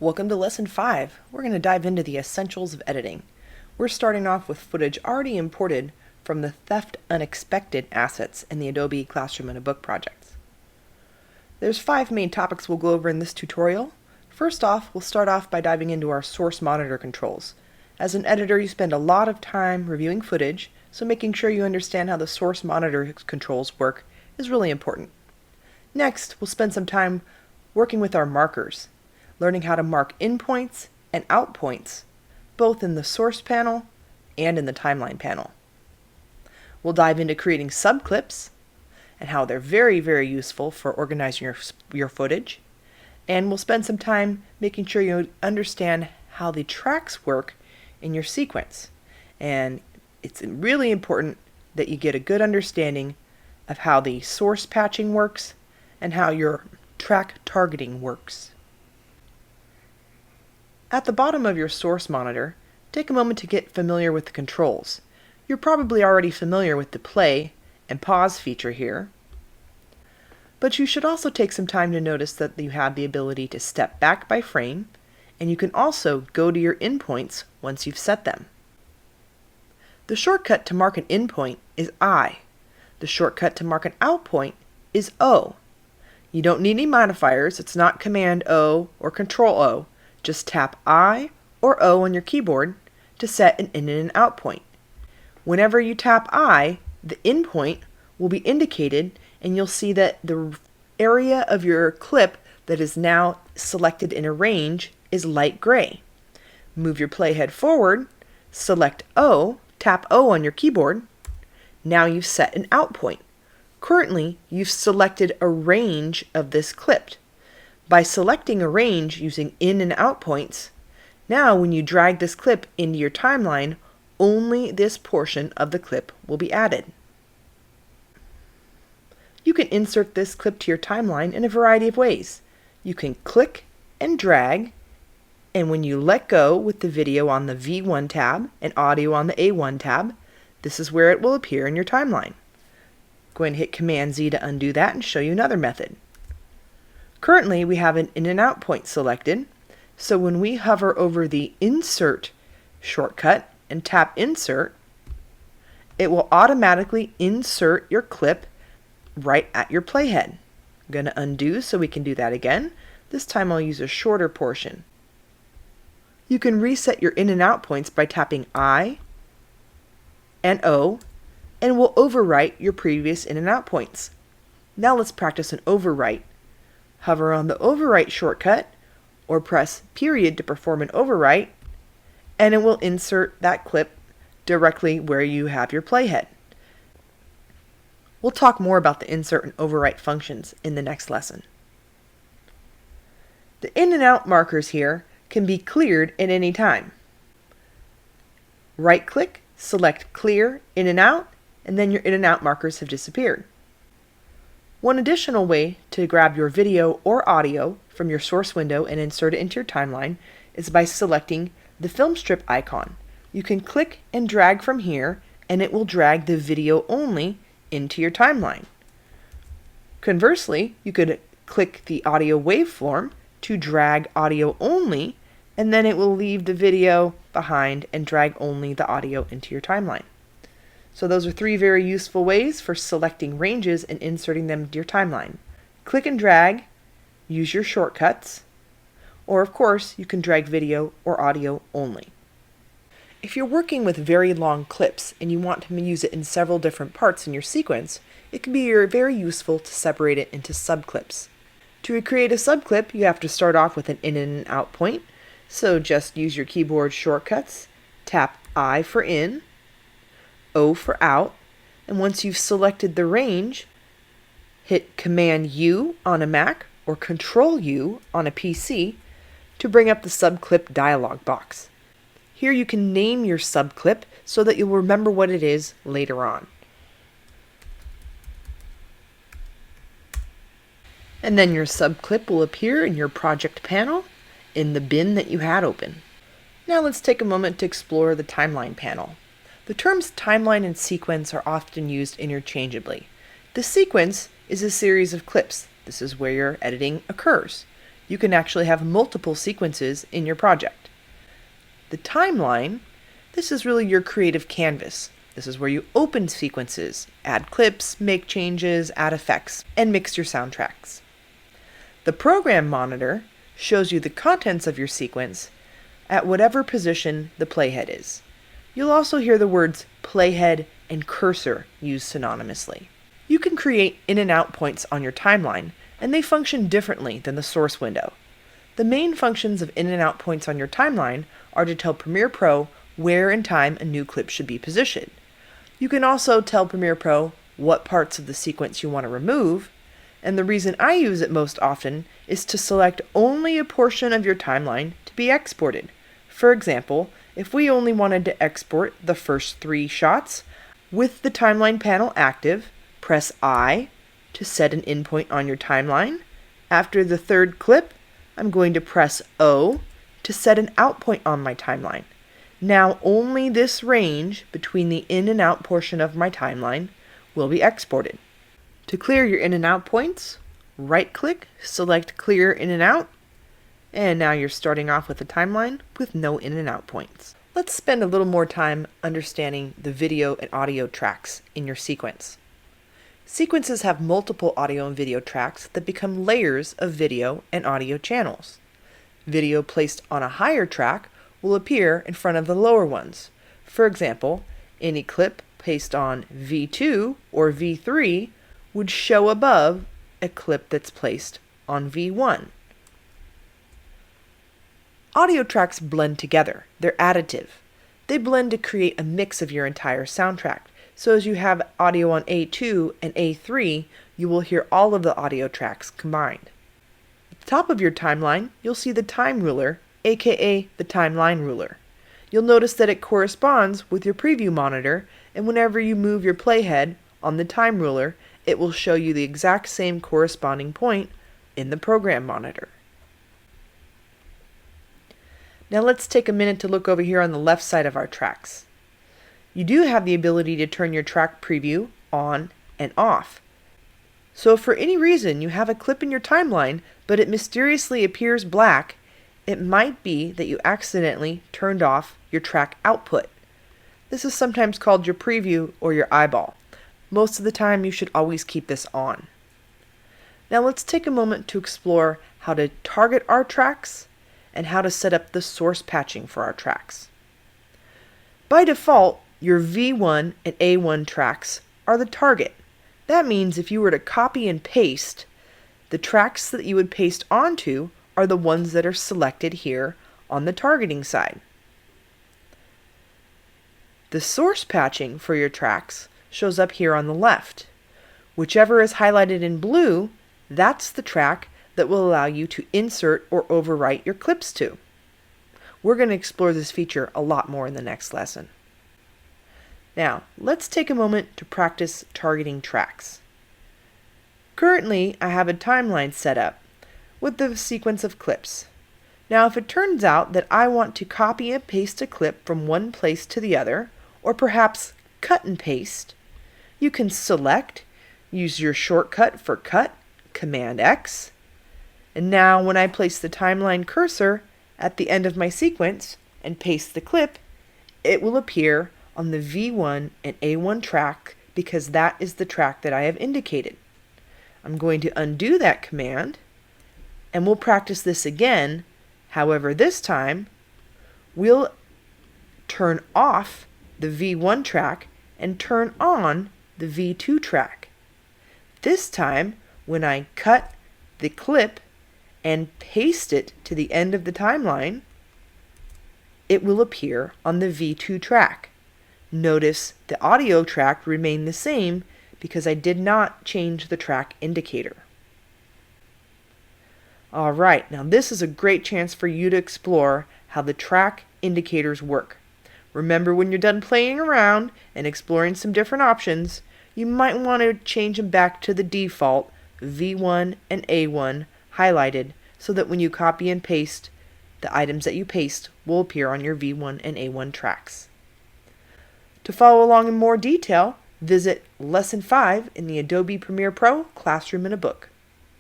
Welcome to Lesson 5. We're going to dive into the essentials of editing. We're starting off with footage already imported from the Theft Unexpected assets in the Adobe Classroom and a Book projects. There's 5 main topics we'll go over in this tutorial. First off, we'll start off by diving into our source monitor controls. As an editor, you spend a lot of time reviewing footage, so making sure you understand how the source monitor controls work is really important. Next, we'll spend some time working with our markers, learning how to mark in points and out points, both in the source panel and in the timeline panel. We'll dive into creating subclips and how they're very, very useful for organizing your footage. And we'll spend some time making sure you understand how the tracks work in your sequence. And it's really important that you get a good understanding of how the source patching works and how your track targeting works. At the bottom of your source monitor, take a moment to get familiar with the controls. You're probably already familiar with the play and pause feature here, but you should also take some time to notice that you have the ability to step back by frame, and you can also go to your endpoints once you've set them. The shortcut to mark an endpoint is I. The shortcut to mark an out point is O. You don't need any modifiers. It's not Command O or Control O. Just tap I or O on your keyboard to set an in and an out point. Whenever you tap I, the endpoint will be indicated, and you'll see that the area of your clip that is now selected in a range is light gray. Move your playhead forward, select O, tap O on your keyboard. Now you've set an out point. Currently, you've selected a range of this clip. By selecting a range using in and out points, now when you drag this clip into your timeline, only this portion of the clip will be added. You can insert this clip to your timeline in a variety of ways. You can click and drag, and when you let go with the video on the V1 tab and audio on the A1 tab, this is where it will appear in your timeline. Go ahead and hit Command Z to undo that and show you another method. Currently, we have an in and out point selected, so when we hover over the Insert shortcut and tap Insert, it will automatically insert your clip right at your playhead. I'm going to undo so we can do that again. This time I'll use a shorter portion. You can reset your in and out points by tapping I and O, and will overwrite your previous in and out points. Now let's practice an overwrite. Hover on the overwrite shortcut or press period to perform an overwrite, and it will insert that clip directly where you have your playhead. We'll talk more about the insert and overwrite functions in the next lesson. The in and out markers here can be cleared at any time. Right-click, select Clear In and Out, and then your in and out markers have disappeared. One additional way to grab your video or audio from your source window and insert it into your timeline is by selecting the film strip icon. You can click and drag from here, and it will drag the video only into your timeline. Conversely, you could click the audio waveform to drag audio only, and then it will leave the video behind and drag only the audio into your timeline. So those are 3 very useful ways for selecting ranges and inserting them into your timeline. Click and drag, use your shortcuts, or of course you can drag video or audio only. If you're working with very long clips and you want to use it in several different parts in your sequence, it can be very useful to separate it into subclips. To create a subclip, you have to start off with an in and an out point, so just use your keyboard shortcuts, tap I for in, O for out, and once you've selected the range, hit Command U on a Mac or Control U on a PC to bring up the subclip dialog box. Here you can name your subclip so that you'll remember what it is later on. And then your subclip will appear in your project panel in the bin that you had open. Now let's take a moment to explore the timeline panel. The terms timeline and sequence are often used interchangeably. The sequence is a series of clips. This is where your editing occurs. You can actually have multiple sequences in your project. The timeline, this is really your creative canvas. This is where you open sequences, add clips, make changes, add effects, and mix your soundtracks. The program monitor shows you the contents of your sequence at whatever position the playhead is. You'll also hear the words playhead and cursor used synonymously. You can create in and out points on your timeline, and they function differently than the source window. The main functions of in and out points on your timeline are to tell Premiere Pro where in time a new clip should be positioned. You can also tell Premiere Pro what parts of the sequence you want to remove, and the reason I use it most often is to select only a portion of your timeline to be exported. For example, if we only wanted to export the first 3 shots, with the timeline panel active, press I to set an in point on your timeline. After the 3rd clip, I'm going to press O to set an out point on my timeline. Now only this range between the in and out portion of my timeline will be exported. To clear your in and out points, right-click, select Clear In and Out, and now you're starting off with a timeline with no in and out points. Let's spend a little more time understanding the video and audio tracks in your sequence. Sequences have multiple audio and video tracks that become layers of video and audio channels. Video placed on a higher track will appear in front of the lower ones. For example, any clip placed on V2 or V3 would show above a clip that's placed on V1. Audio tracks blend together. They're additive. They blend to create a mix of your entire soundtrack. So as you have audio on A2 and A3, you will hear all of the audio tracks combined. At the top of your timeline, you'll see the time ruler, aka the timeline ruler. You'll notice that it corresponds with your preview monitor, and whenever you move your playhead on the time ruler, it will show you the exact same corresponding point in the program monitor. Now let's take a minute to look over here on the left side of our tracks. You do have the ability to turn your track preview on and off. So if for any reason you have a clip in your timeline, but it mysteriously appears black, it might be that you accidentally turned off your track output. This is sometimes called your preview or your eyeball. Most of the time you should always keep this on. Now let's take a moment to explore how to target our tracks and how to set up the source patching for our tracks. By default, your V1 and A1 tracks are the target. That means if you were to copy and paste, the tracks that you would paste onto are the ones that are selected here on the targeting side. The source patching for your tracks shows up here on the left. Whichever is highlighted in blue, that's the track that will allow you to insert or overwrite your clips to. We're going to explore this feature a lot more in the next lesson. Now, let's take a moment to practice targeting tracks. Currently, I have a timeline set up with the sequence of clips. Now, if it turns out that I want to copy and paste a clip from one place to the other, or perhaps cut and paste, you can select, use your shortcut for cut, Command X, and now when I place the timeline cursor at the end of my sequence and paste the clip, it will appear on the V1 and A1 track because that is the track that I have indicated. I'm going to undo that command and we'll practice this again. However, this time we'll turn off the V1 track and turn on the V2 track. This time, when I cut the clip and paste it to the end of the timeline, it will appear on the V2 track. Notice the audio track remained the same because I did not change the track indicator. Alright, now this is a great chance for you to explore how the track indicators work. Remember, when you're done playing around and exploring some different options, you might want to change them back to the default V1 and A1 highlighted so that when you copy and paste, the items that you paste will appear on your V1 and A1 tracks. To follow along in more detail, visit Lesson 5 in the Adobe Premiere Pro Classroom in a Book.